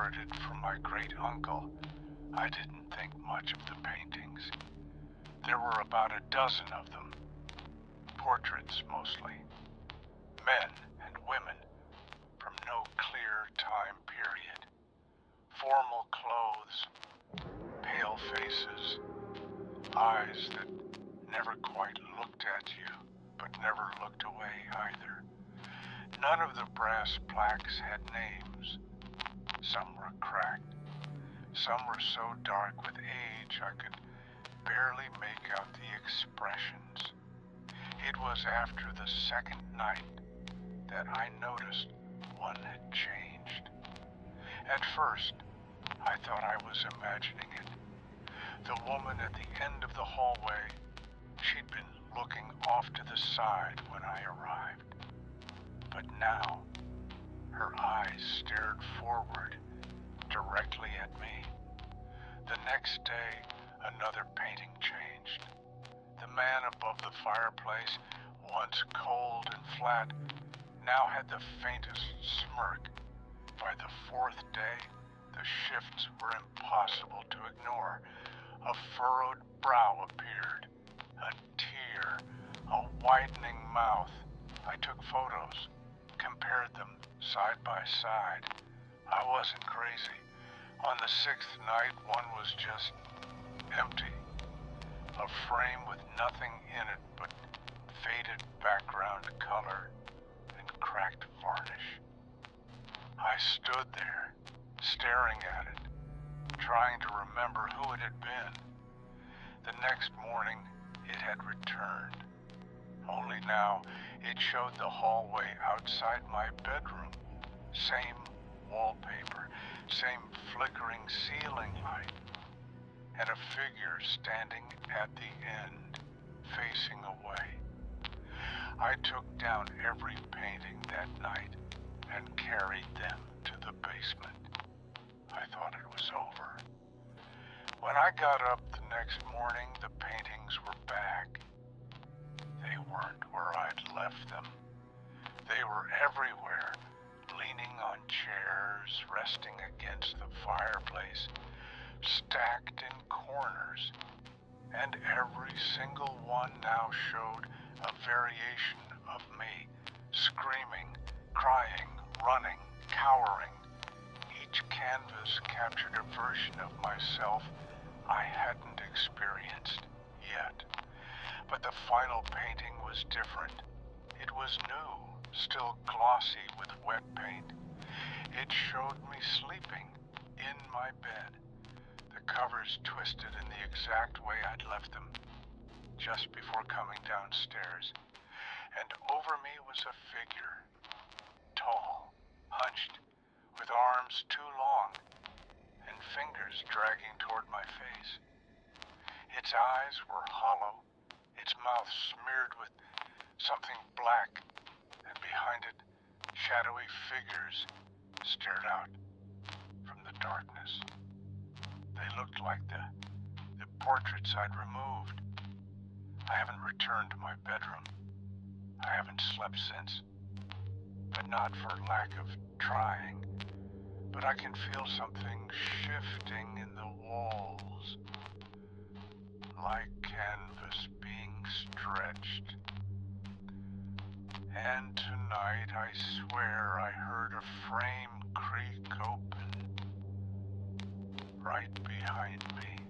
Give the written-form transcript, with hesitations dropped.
inherited from my great-uncle, I didn't think much of the paintings. There were about a dozen of them. Portraits, mostly. Men and women from no clear time period. Formal clothes, pale faces, eyes that never quite looked at you, but never looked away either. None of the brass plaques had names. Some were cracked. Some were so dark with age I could barely make out the expressions. It was after the second night that I noticed one had changed. At first, I thought I was imagining it. The woman at the end of the hallway, she'd been looking off to the side when I arrived. But now, her eyes stared forward, directly at me. The next day, another painting changed. The man above the fireplace, once cold and flat, now had the faintest smirk. By the fourth day, the shifts were impossible to ignore. A furrowed brow appeared, a tear, a widening mouth. I took photos, compared them side by side. I wasn't crazy. On the sixth night, one was just empty. A frame with nothing in it but faded background color and cracked varnish. I stood there, staring at it, trying to remember who it had been. The next morning, it had returned. Only now, it showed the hallway outside my bedroom. Same wallpaper, same flickering ceiling light, and a figure standing at the end, facing away. I took down every painting that night and carried them to the basement. I thought it was over. When I got up the next morning, the paintings were back. They weren't where I'd left them. They were everywhere, leaning on chairs, resting against the fireplace, stacked in corners. And every single one now showed a variation of me, screaming, crying, running, cowering. Each canvas captured a version of myself I hadn't experienced yet. But the final painting was different. It was new, still glossy with wet paint. It showed me sleeping in my bed, the covers twisted in the exact way I'd left them, just before coming downstairs. And over me was a figure, tall, hunched, with arms too long, and fingers dragging toward my face. Its eyes were hollow, its mouth smeared with something black, and behind it, shadowy figures stared out from the darkness. They looked like the portraits I'd removed. I haven't returned to my bedroom. I haven't slept since, but not for lack of trying. But I can feel something shifting in the walls, like canvas being stretched. And tonight, I swear I heard a frame creak open right behind me.